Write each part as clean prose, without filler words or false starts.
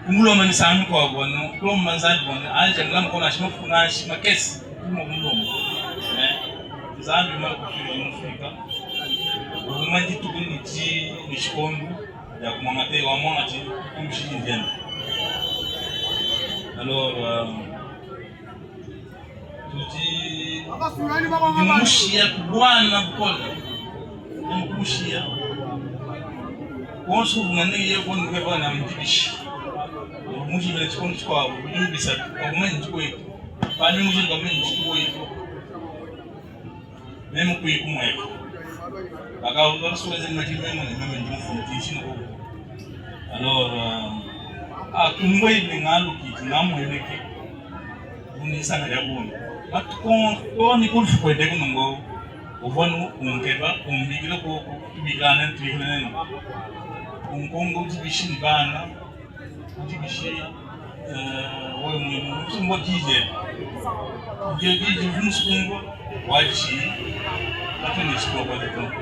Umuloma nisami kwa bwana kwa manzaji bwana anje ngam kona shima funa shima kesi kuma umuloma zambi ma kushiri mufika umanji tukuni ti nishikondu ya kumangate wa mwangati kumshiri ndena. Alors tuti mushia kubwana bukole mushia konsu ngane ye konu ke bana mtibishi mushi bele chikono chikwa bisa akumeni chikwe pani mushi ngameni chikwe memu kuikumwe aka ndo suweze ngati memu ndimufundishi ngo. Alors kumwe ngalo kiti namweleke unisanga yabona batukoni kulfukwede kunongo uvonu unkeba umbigile ko tubigana ntwikene unkongo tibishini bana tibishi wowe mumbo dije dije vunsungo wachi atene sikoba de temps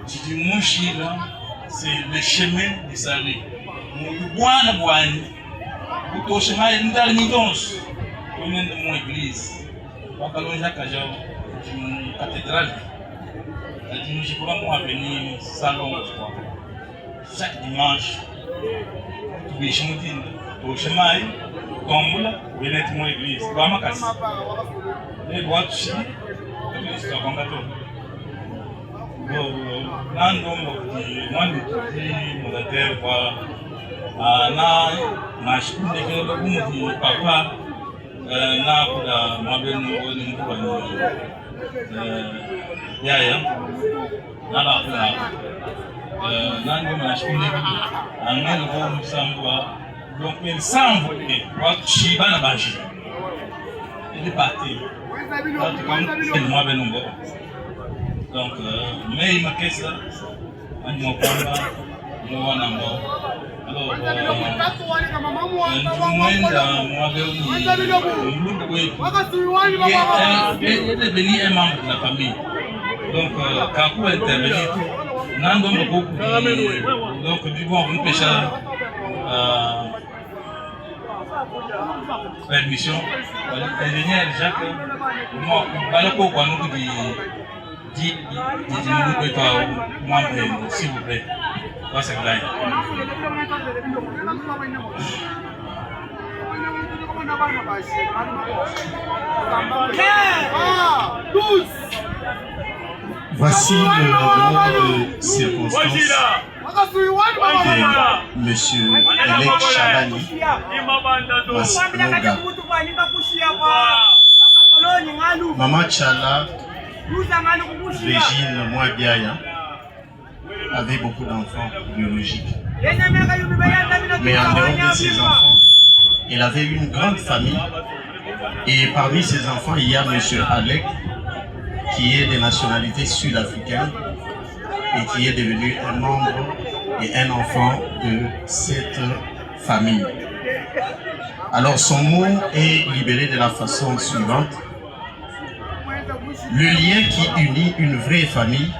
tidi mushira c'est le chemin de salut mubwana bwani utoshe mai ndali midons onende mu église bakalonja kajao cathédrale nous pourrons nous venir salon chaque dimanche tu es chez nous au chemin tombola venez mon église vamos à casa les boîtes ici l'église de Bangato nando mo modèle quoi na shukuru ndio kumu papa na kuda mabenu ni mkubwa yaya nala kula nango nashukuru angelo kwa msambwa donc il semble que wa chibana baji il est parti comme moi benongo donc mais il m'a kesa anyo kwamba mwana ngo alors mwenda mwabeni mlungu wetu il est devenu un membre de la famille. Donc, quand on intervenir, nous avons beaucoup de... Donc, du coup, on peut faire permission. L'ingénieur Jacques, moi, nous dit s'il vous plaît. C'est vrai. Voici le nom de circonstance de Monsieur Elek Chabani. Voici Noga. Maman Chala, Régine Mouabiaya, avait beaucoup d'enfants biologiques. Mais en dehors de ses enfants, elle avait une grande famille. Et parmi ses enfants, il y a Monsieur Alec, qui est de nationalité sud-africaine et qui est devenu un membre et un enfant de cette famille. Alors son mot est libéré de la façon suivante. Le lien qui unit une vraie famille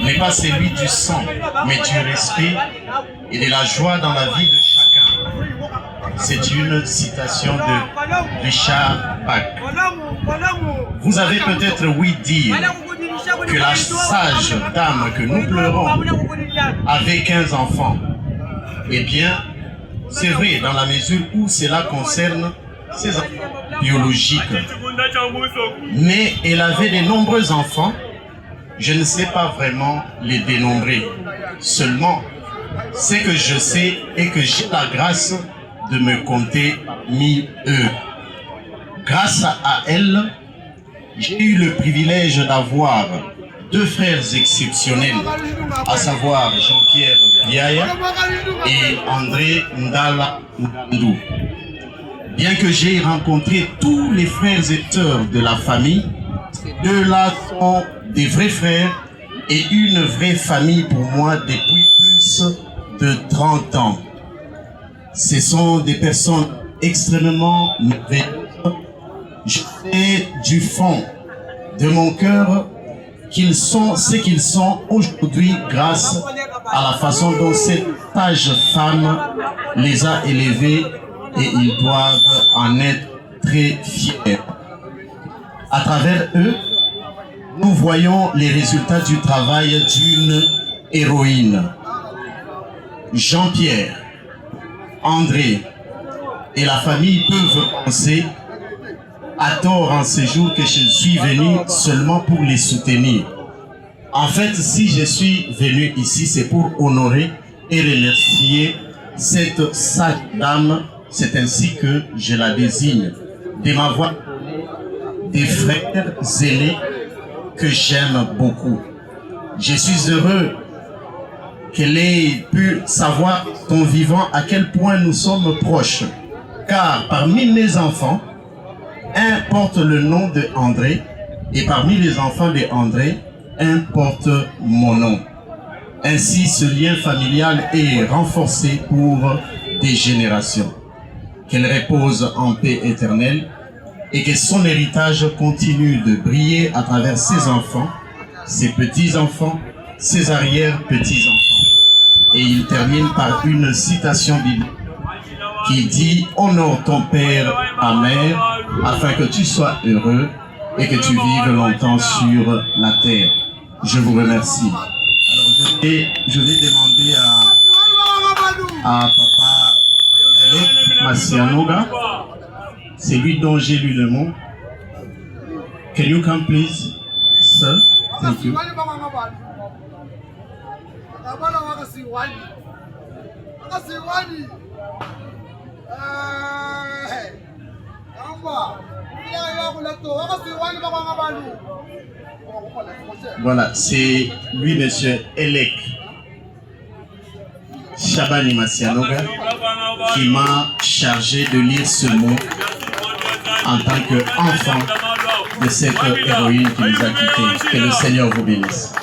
n'est pas celui du sang, mais du respect et de la joie dans la vie de chacun. C'est une citation de Richard Bach. Vous avez peut-être ouï dire que la sage dame que nous pleurons avait 15 enfants. Eh bien, c'est vrai dans la mesure où cela concerne ses enfants biologiques. Mais elle avait de nombreux enfants. Je ne sais pas vraiment les dénombrer. Seulement, ce que je sais est que j'ai la grâce de me compter mi-eux. Grâce à elle, j'ai eu le privilège d'avoir deux frères exceptionnels, à savoir Jean-Pierre Biaya et André Ndala Ndou. Bien que j'ai rencontré tous les frères et sœurs de la famille, deux-là sont des vrais frères et une vraie famille pour moi depuis plus de 30 ans. Ce sont des personnes extrêmement merveilleuses. Je sais du fond de mon cœur qu'ils sont ce qu'ils sont aujourd'hui grâce à la façon dont cette sage femme les a élevés et ils doivent en être très fiers. À travers eux, nous voyons les résultats du travail d'une héroïne. Jean-Pierre, André et la famille peuvent penser à tort en ce jour que je suis venu seulement pour les soutenir. En fait, si je suis venu ici, c'est pour honorer et remercier cette sage dame, c'est ainsi que je la désigne, de m'avoir des frères zélés que j'aime beaucoup. Je suis heureux qu'elle ait pu savoir ton vivant à quel point nous sommes proches. Car parmi mes enfants, un porte le nom de André et parmi les enfants de André, un porte mon nom. Ainsi, ce lien familial est renforcé pour des générations. Qu'elle repose en paix éternelle et que son héritage continue de briller à travers ses enfants, ses petits-enfants, ses arrière-petits-enfants. Et il termine par une citation biblique qui dit « Honore ton père, ta mère, afin que tu sois heureux et que tu vives longtemps sur la terre. » Je vous remercie. Alors je vais demander à papa Elek Masianoga, c'est lui dont j'ai lu le mot. Can you come please, sir? Thank you. Voilà, c'est lui, monsieur Elek Shabani Masianoga, qui m'a chargé de lire ce mot en tant qu'enfant de cette héroïne qui nous a quittés. Que le Seigneur vous bénisse.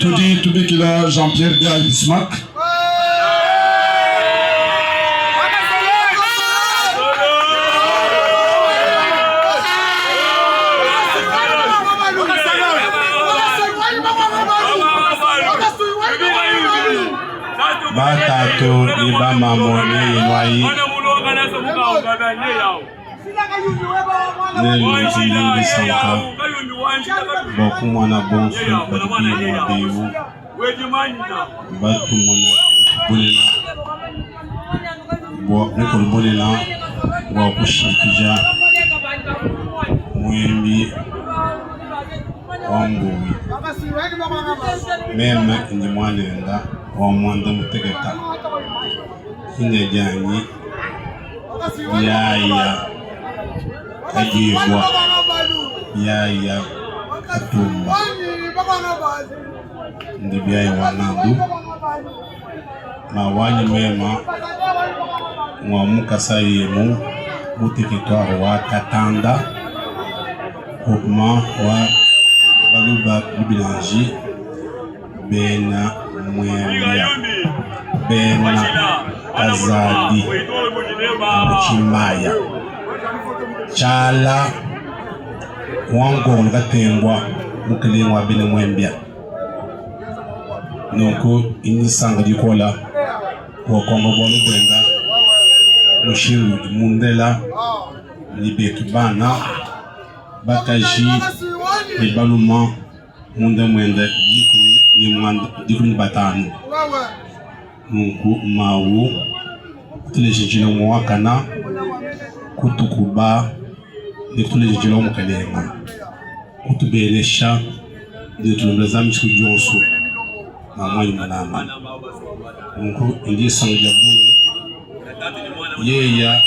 Tout dit qu'il a Jean-Pierre de Bismarck. Batato liba mamone inwai Nelly Sanka Boku mwana bonsu Badiki Mwadewu Batu mwana Bonena Nekol Bonena Wakushikija Mwembi Wangui Meme ndi mwanenda Wamwanda mutegeka Hinejani Yaya Kajibwa Yaya Katumba Ndibiai wanandu Mawanyi mema Mwamuka sayemu Mutekitwari wa Katanda Hukuma wa Baluba Bibilanji Bena Mwembia Bena Azadi Chimaya Chala Wango Ngatengwa Mukelengwa Bena Mwembia Noko Inisanga Dikola Wakongo Bolu Brenda Mushiru Mundela Libetu Bana Bakaji Libaluma Munda Mwenda Dikuni Batano Nunku Mawu Tulejijilo Mwakana Kutukuba Tulejijilo Mkalenga Kutubelesha Tulejileza Mchujonsu Mamani Manama Nunku Indi Sangjabuni Yeya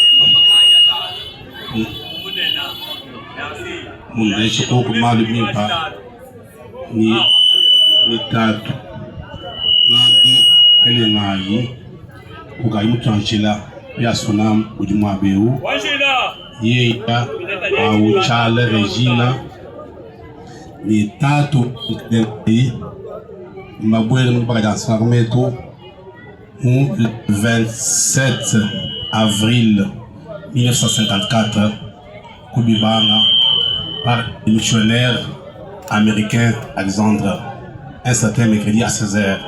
Mundeshi Koku Malu Mimpa Ni tatu Nandu Elenayi Ugayi Mutanchila Yasunam Ujumabeu Yeya Awuchala Regina Ni tatu Mkdempi Mbabwele Mbagadansi Marmeto Le 27 avril 1954 Koubibanga par le missionnaire américain Alexandre un certain mercredi à 16h.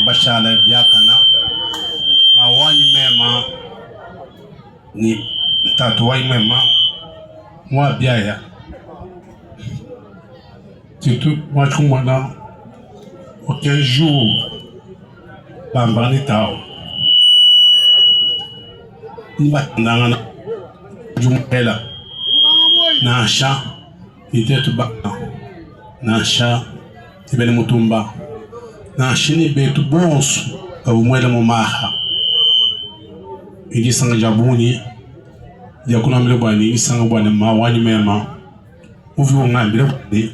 Mbachala biakana mawani mema ni tatuwai mema moi biaya surtout moi kumwana aucun jour bambani tao ni batandanga jumela na sha itetu ba na sha ibele mutumba na shini betu bonso abumwele mumaha idisanga jabuni yakuna mile bwani isanga bwani mawani mema uvi ngambile bwani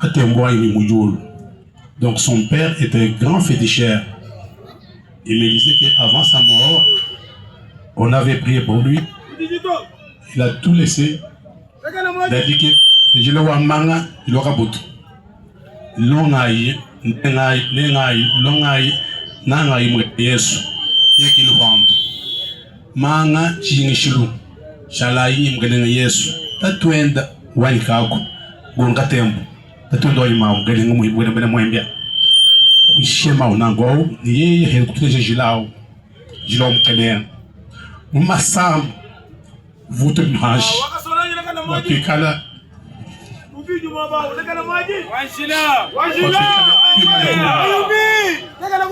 atembwa ni mujulu. Donc son père était un grand féticheur. Il me disait qu'avant sa mort, on avait prié pour lui. Il a tout laissé. Il a dit que je le vois manga, il aura bout. Longai, longai, nangai mwe Yesu. Yeki luhambu. Manga chingishilu. Shalai mgelenga Yesu. Tatuenda wani kako. Gonga tembo. Tatuenda wani mao. Gelenga mwibwena mwembia. Kuishema unangwao. Ni yeye hekutuleje jilao. Jilao mkelea. Mumasamu. Vuto mhashi. Wakikala.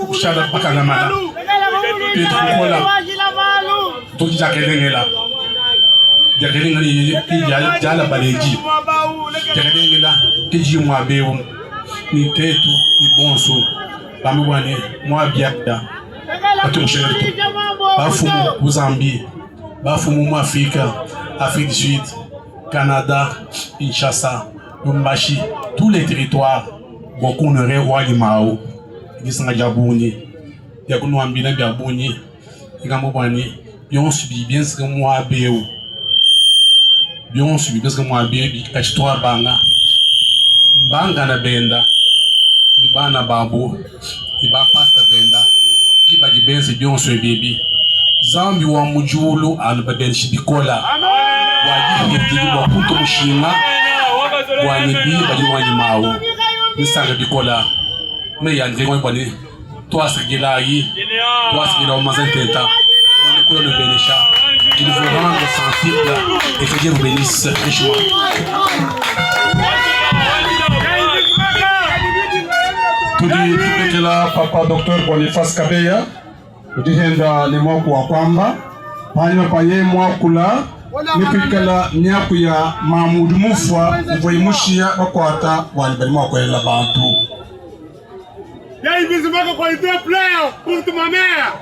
Kushada paka na mala. Toki jakelengela. Jakelengela ni jala baleji. Jakelengela kiji mwabeo. Ni tetu ni bonso. Bamiwane mwabiada. Atu mshela. Bafumu Mozambique. Bafumu Afrika, Afrique du Sud, Canada, Kinshasa, Lumbashi, tous les territoires, beaucoup ne rêvent Mao, ils sont à Jabouni, il y a qu'on a bien Jabouni, il y a Mobani, bien subi bien ce que moi béo, bien subi bien ce que moi béo, Kachitoa Banga, Banga na Benda, Ibana Babo, Iba Pasta Benda, Kiba di Benz bien subi. Zambi wa mujulu albaben shibikola wadi ngidi wa kuto mushima wa nibi bali wani mawo nisanga bikola me yandre ngoi bani to asgila yi to asgila o mazententa on ko le benisha il vous rendre sensible et que Dieu vous bénisse richement. Tudi kila papa Dr. Boniface Kabeya udihenda ni mwaku wa kwamba panyuma panye mwakula nipikala nyaku ya Mahmoud Mufwa mvoimushia wakwata walibali mwakwela bantu Y'a une visite pour les deux players pour toute ma mère.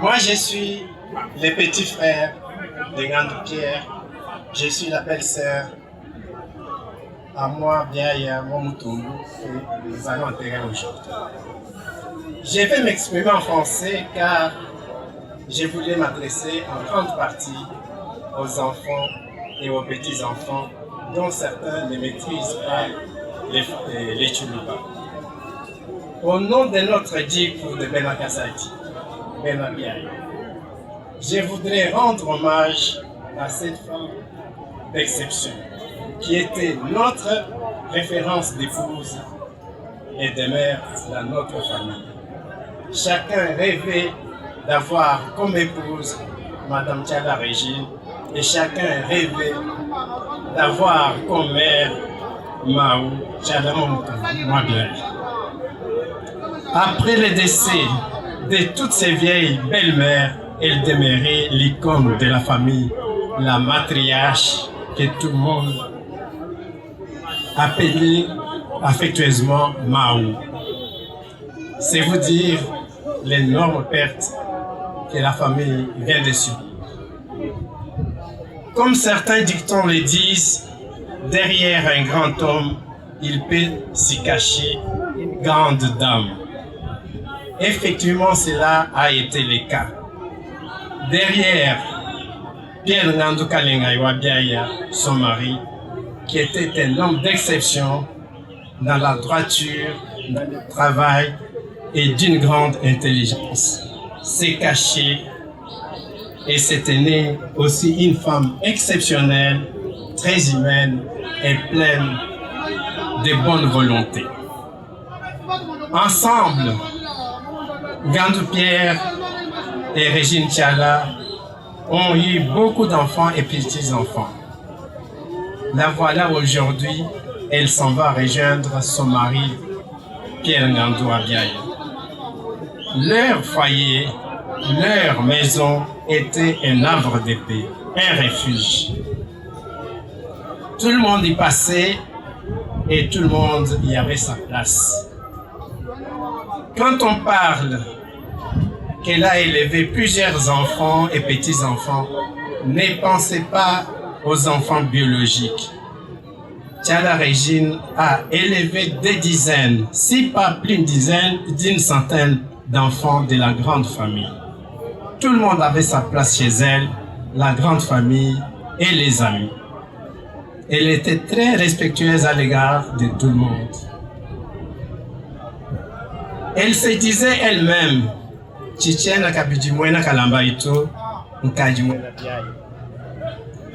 Moi, je suis le petit frère de Grande Pierre. Je suis la belle-sœur à moi, Biaya, moi, Moutoumou, et nous allons enterrer aujourd'hui. Je vais m'exprimer en français car je voulais m'adresser en grande partie aux enfants et aux petits-enfants dont certains ne maîtrisent pas les Tchoulouba. Au nom de notre djikou de Benakasati, Benabiaï, je voudrais rendre hommage à cette femme d'exception qui était notre référence d'épouse et de mère dans notre famille. Chacun rêvait d'avoir comme épouse Madame Tchala Régine et chacun rêvait d'avoir comme mère Maou Tchala Moutoumou. Après le décès de toutes ces vieilles belles-mères, elle demeurait l'icône de la famille, la matriarche que tout le monde appelait affectueusement Maou. C'est vous dire l'énorme perte que la famille vient de subir. Comme certains dictons le disent, derrière un grand homme, il peut s'y cacher une grande dame. Effectivement, cela a été le cas. Derrière Pierre Ngandou Kalenga Iwabiaya, son mari, qui était un homme d'exception dans la droiture, dans le travail et d'une grande intelligence. S'est caché et s'était née aussi une femme exceptionnelle, très humaine et pleine de bonne volonté. Ensemble, Ngandou Pierre et Régine Tchala ont eu beaucoup d'enfants et petits-enfants. La voilà aujourd'hui, elle s'en va rejoindre son mari, Pierre Ngandou Abiaye. Leur foyer, leur maison était un havre de paix, un refuge. Tout le monde y passait et tout le monde y avait sa place. Quand on parle qu'elle a élevé plusieurs enfants et petits-enfants, ne pensez pas aux enfants biologiques. Tchala Régine a élevé des dizaines, si pas plus d'une centaine d'enfants de la grande famille. Tout le monde avait sa place chez elle, la grande famille et les amis. Elle était très respectueuse à l'égard de tout le monde. Elle se disait elle-même,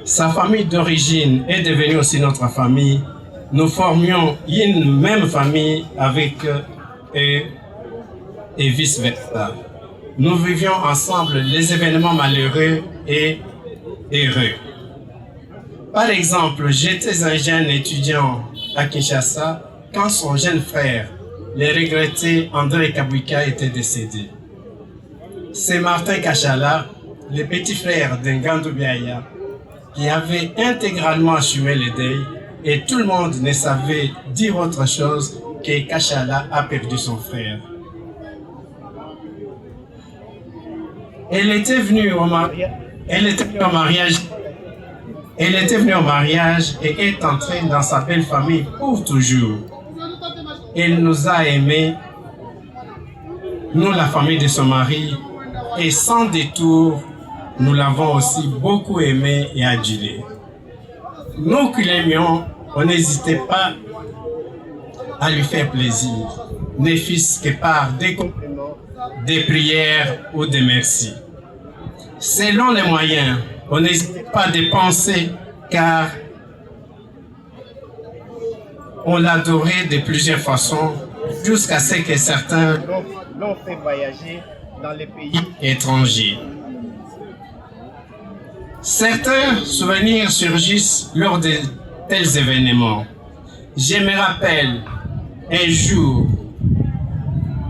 sa famille d'origine est devenue aussi notre famille. Nous formions une même famille avec eux et vice-versa. Nous vivions ensemble les événements malheureux et heureux. Par exemple, j'étais un jeune étudiant à Kinshasa quand son jeune frère, le regretté André Kabouika, était décédé. C'est Martin Kachala, le petit frère d'Ngandou Biaya, qui avait intégralement assumé le deuil et tout le monde ne savait dire autre chose que Kachala a perdu son frère. Elle était venue au mariage et est entrée dans sa belle famille pour toujours. Elle nous a aimés, nous la famille de son mari, et sans détour, nous l'avons aussi beaucoup aimé et adulé. Nous qui l'aimions, on n'hésitait pas à lui faire plaisir, ne fût-ce que par des compliments, des prières ou des merci. Selon les moyens, on n'hésitait pas à dépenser car on l'adorait de plusieurs façons jusqu'à ce que certains l'ont fait voyager dans les pays étrangers. Certains souvenirs surgissent lors de tels événements. Je me rappelle un jour,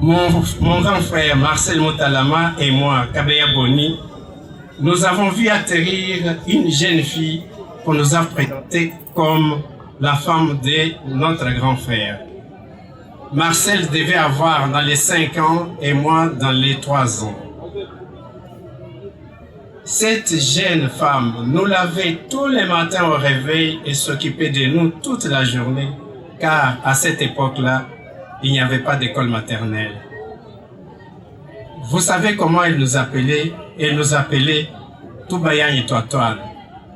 mon grand frère Marcel Motalama et moi, Kabeya Boni, nous avons vu atterrir une jeune fille qu'on nous a présentée comme la femme de notre grand frère. Marcel devait avoir dans les 5 ans et moi dans les 3 ans. Cette jeune femme nous lavait tous les matins au réveil et s'occupait de nous toute la journée, car à cette époque-là, il n'y avait pas d'école maternelle. Vous savez comment elle nous appelait? Elle nous appelait Toubayan et Toitoine.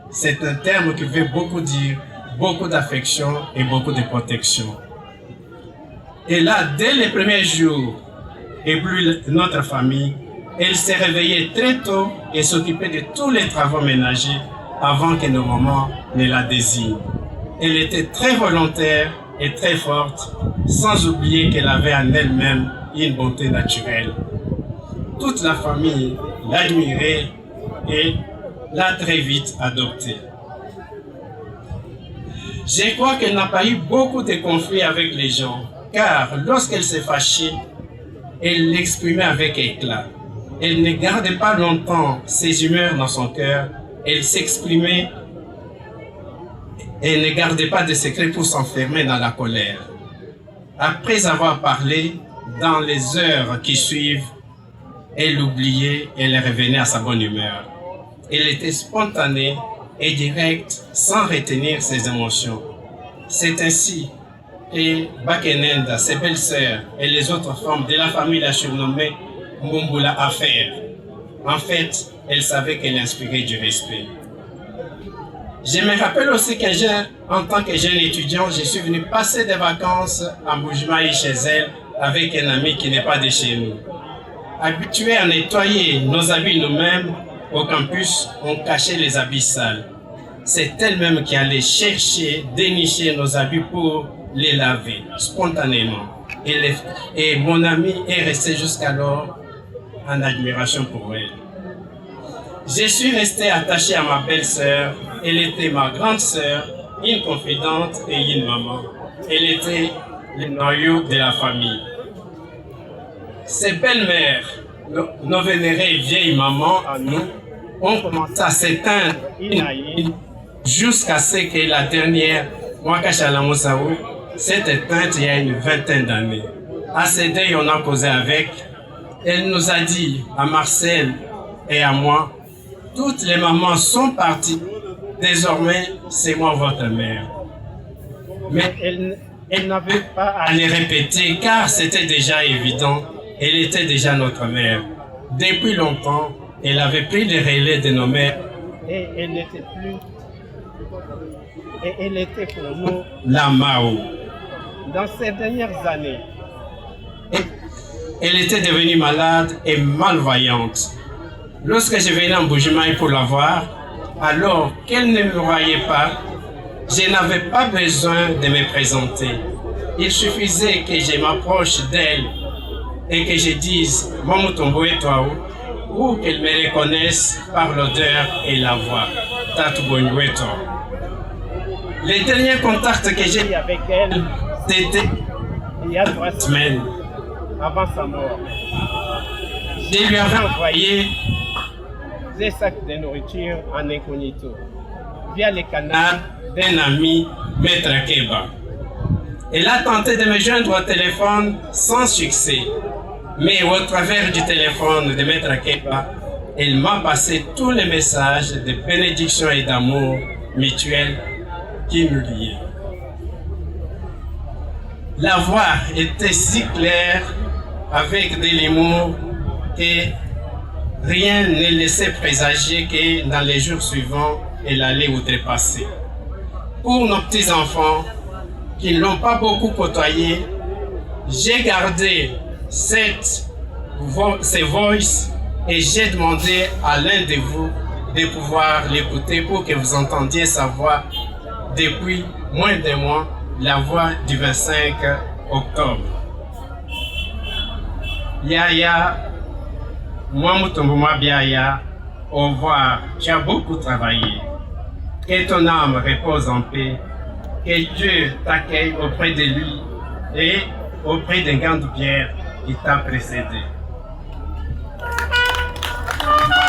C'est un terme qui veut beaucoup dire, beaucoup d'affection et beaucoup de protection. Et là, dès les premiers jours, et plus notre famille, elle s'est réveillée très tôt et s'occupait de tous les travaux ménagers avant que nos mamans ne la désignent. Elle était très volontaire et très forte, sans oublier qu'elle avait en elle-même une bonté naturelle. Toute la famille l'admirait et l'a très vite adoptée. Je crois qu'elle n'a pas eu beaucoup de conflits avec les gens, car lorsqu'elle s'est fâchée, elle l'exprimait avec éclat. Elle ne gardait pas longtemps ses humeurs dans son cœur, elle s'exprimait et ne gardait pas de secrets pour s'enfermer dans la colère. Après avoir parlé, dans les heures qui suivent, elle oubliait et elle revenait à sa bonne humeur. Elle était spontanée et directe sans retenir ses émotions. C'est ainsi que Bakenenda, ses belles-sœurs et les autres femmes de la famille la surnommaient Mbumbula Affaire. En fait, elle savait qu'elle inspirait du respect. Je me rappelle aussi en tant que jeune étudiant, je suis venu passer des vacances à Mbuji-Mayi chez elle avec un ami qui n'est pas de chez nous. Habitués à nettoyer nos habits nous-mêmes, au campus, on cachait les habits sales. C'est elle-même qui allait chercher, dénicher nos habits pour les laver spontanément. Et mon ami est resté jusqu'alors en admiration pour elle. Je suis resté attaché à ma belle-sœur. Elle était ma grande sœur, une confidente et une maman. Elle était le noyau de la famille. Ces belles-mères, nos vénérées vieilles mamans à nous, ont commencé à s'éteindre une à une jusqu'à ce que la dernière, Mwakashala Moussaou, s'est éteinte il y a une vingtaine d'années. À ce deuil, on a causé avec. Elle nous a dit, à Marcel et à moi, toutes les mamans sont parties. Désormais, c'est moi votre mère. Mais elle n'avait pas à les répéter car c'était déjà évident. Elle était déjà notre mère. Depuis longtemps, elle avait pris le relais de nos mères. Et elle n'était plus. Et elle était pour nous la Mao. Dans ces dernières années, elle était devenue malade et malvoyante. Lorsque je venais en Mbuji-Mayi pour la voir, alors qu'elle ne me voyait pas, je n'avais pas besoin de me présenter. Il suffisait que je m'approche d'elle et que je dise « Maman Tombo et toi » ou qu'elle me reconnaisse par l'odeur et la voix « Tatu Bonjueto ». Les derniers contacts que j'ai eu avec elle, c'était il y a 3 semaines avant sa mort. Je lui avais envoyé des sacs de nourriture en incognito via le canal d'un ami, Maître Keba. Elle a tenté de me joindre au téléphone sans succès, mais au travers du téléphone de Maître Keba, elle m'a passé tous les messages de bénédiction et d'amour mutuel qui nous liaient. La voix était si claire avec des mots que rien ne laissait présager que dans les jours suivants, elle allait outrepasser. Pour nos petits-enfants qui ne l'ont pas beaucoup côtoyé, j'ai gardé ces voices et j'ai demandé à l'un de vous de pouvoir l'écouter pour que vous entendiez sa voix depuis moins d'un mois, la voix du 25 octobre. Yaya, moi Mutombo Biaya, au revoir, tu as beaucoup travaillé. Que ton âme repose en paix, que Dieu t'accueille auprès de lui et auprès d'un grand Pierre qui t'a précédé.